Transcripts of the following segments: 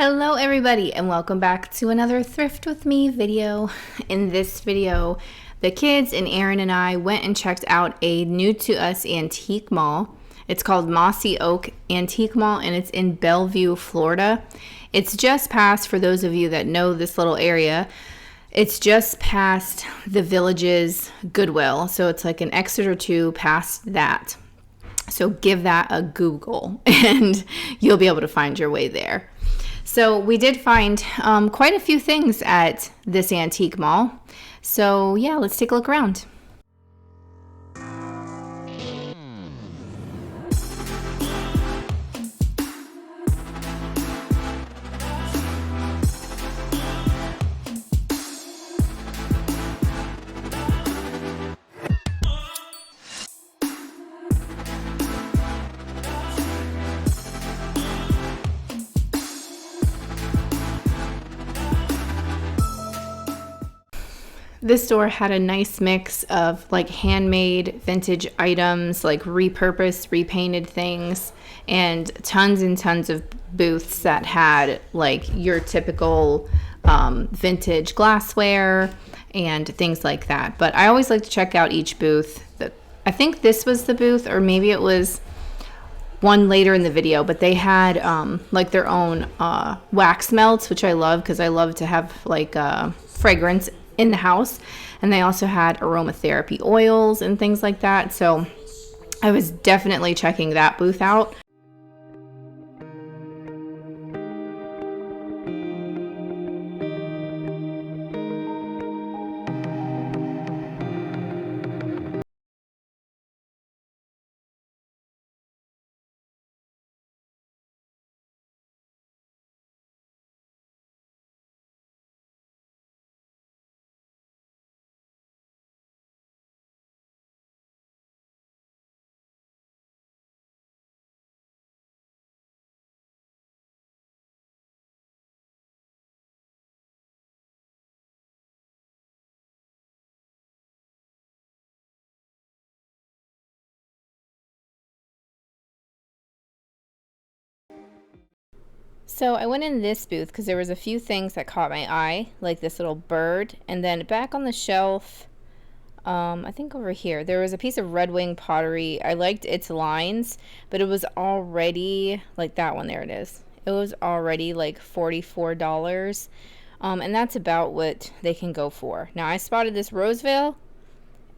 Hello everybody and welcome back to another Thrift with Me video. In this video, the kids and Aaron and I went and checked out a new to us antique mall. It's called Mossy Oak Antique Mall and it's in Bellevue, Florida. It's just past, for those of you that know this little area, it's just past the Village's Goodwill. So it's like an exit or two past that. So give that a Google and you'll be able to find your way there. So we did find quite a few things at this antique mall. So yeah, let's take a look around. This store had a nice mix of like handmade vintage items, like repurposed, repainted things, and tons of booths that had like your typical vintage glassware and things like that. But I always like to check out each booth. I think this was the booth, or maybe it was one later in the video, but they had like their own wax melts, which I love because I love to have like fragrance in the house, and they also had aromatherapy oils and things like that. So I was definitely checking that booth out. So I went in this booth because there was a few things that caught my eye, like this little bird, and then back on the shelf, I think over here, there was a piece of Red Wing pottery. I liked its lines, but it was already, like that one, there it is. It was already like $44, and that's about what they can go for. Now I spotted this Roseville,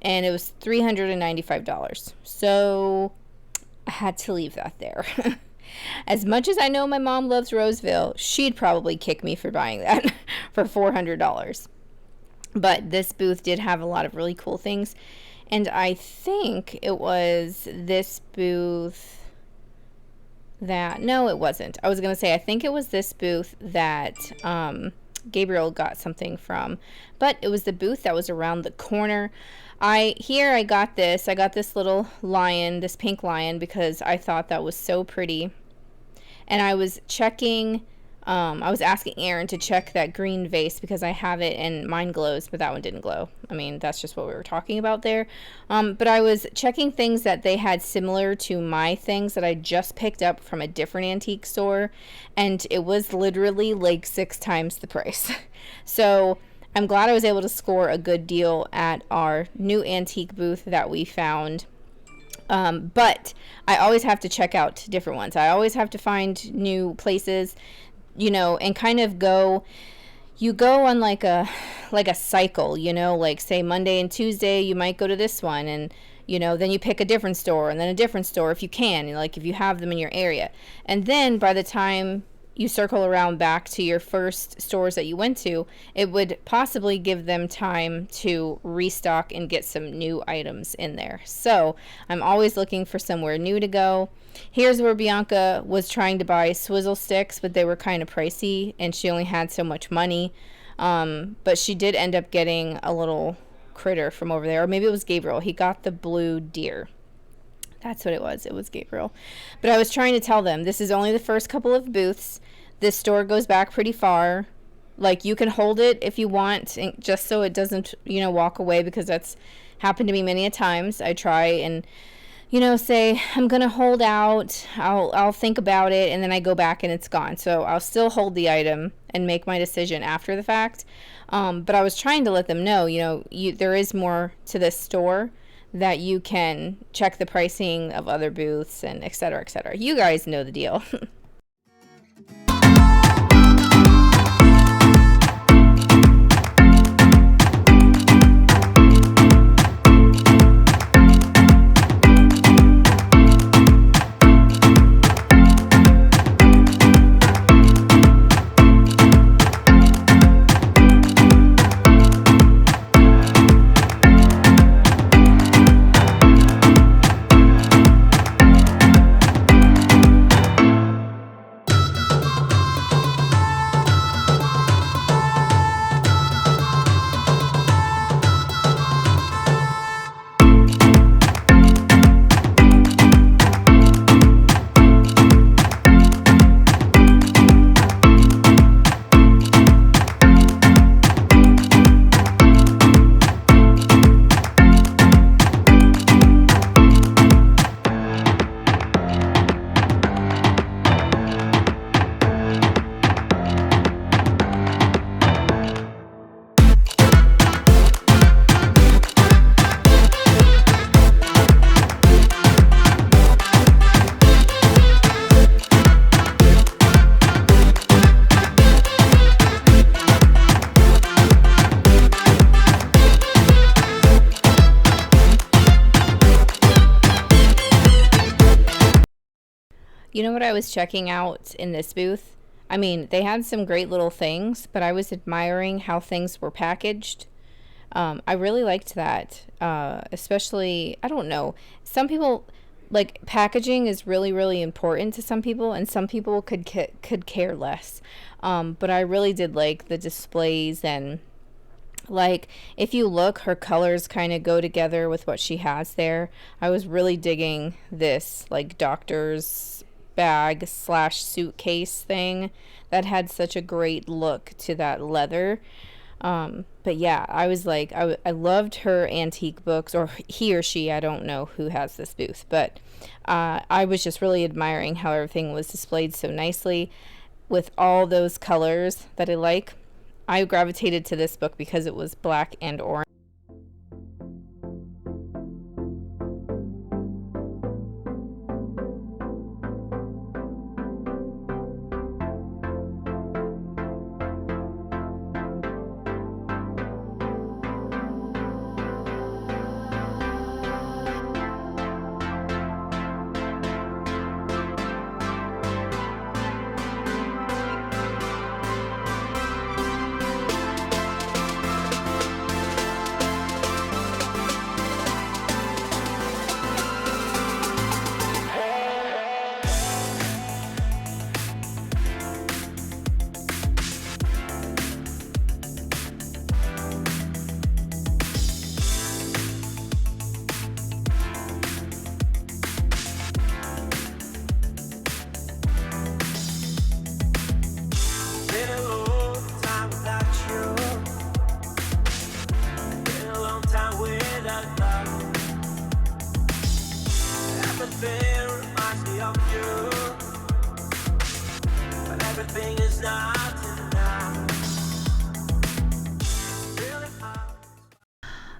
and it was $395, so I had to leave that there. As much as I know my mom loves Roseville, she'd probably kick me for buying that for $400. But this booth did have a lot of really cool things. And I think it was this booth that, no, it wasn't. I was going to say, I think it was this booth that Gabriel got something from. But it was the booth that was around the corner. I got this little lion, this pink lion, because I thought that was so pretty. And I was checking, I was asking Aaron to check that green vase because I have it and mine glows, but that one didn't glow. I mean, that's just what we were talking about there. But I was checking things that they had similar to my things that I just picked up from a different antique store. And it was literally like 6 times the price. So I'm glad I was able to score a good deal at our new antique booth that we found. But I always have to check out different ones. I always have to find new places, you know, and kind of go on like a cycle, you know, like say Monday and Tuesday, you might go to this one, and, you know, then you pick a different store and then a different store if you can, you know, like if you have them in your area. And then by the time you circle around back to your first stores that you went to, it would possibly give them time to restock and get some new items in there. So I'm always looking for somewhere new to go. Here's where Bianca was trying to buy swizzle sticks, but they were kind of pricey and she only had so much money. But she did end up getting a little critter from over there, or maybe it was Gabriel. He got the blue deer. That's what it was. It was Gabriel. But I was trying to tell them, this is only the first couple of booths. This store goes back pretty far. Like, you can hold it if you want, and just so it doesn't, you know, walk away, because that's happened to me many a times. I try and say I'm going to hold out, I'll think about it, and then I go back and it's gone. So I'll still hold the item and make my decision after the fact. But I was trying to let them know, there is more to this store, that you can check the pricing of other booths and et cetera, et cetera. You guys know the deal. You know what I was checking out in this booth? I mean, they had some great little things, but I was admiring how things were packaged. I really liked that. Especially, I don't know, some people, like, packaging is really, really important to some people, and some people could care less. But I really did like the displays, and like, if you look, her colors kind of go together with what she has there. I was really digging this, like, doctor's bag slash suitcase thing that had such a great look to that leather. But yeah, I was like, I loved her antique books, or he or she, I don't know who has this booth, but I was just really admiring how everything was displayed so nicely with all those colors that I like. I gravitated to this book because it was black and orange.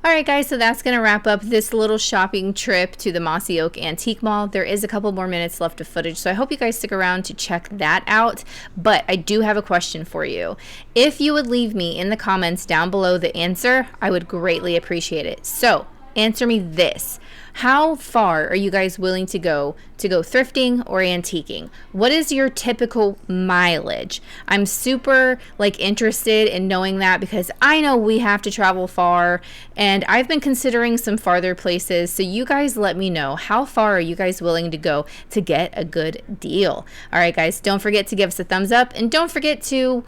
Alright guys, so that's going to wrap up this little shopping trip to the Mossy Oak Antique Mall. There is a couple more minutes left of footage, so I hope you guys stick around to check that out. But I do have a question for you. If you would leave me in the comments down below the answer, I would greatly appreciate it. So, answer me this. How far are you guys willing to go thrifting or antiquing? What is your typical mileage? I'm super interested in knowing that, because I know we have to travel far, and I've been considering some farther places. So you guys let me know, how far are you guys willing to go to get a good deal? All right guys, don't forget to give us a thumbs up, and don't forget to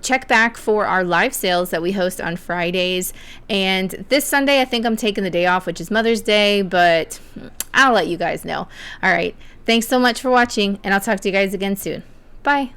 check back for our live sales that we host on Fridays. And this Sunday I think I'm taking the day off, which is Mother's Day, but I'll let you guys know. All right, thanks so much for watching, and I'll talk to you guys again soon. Bye.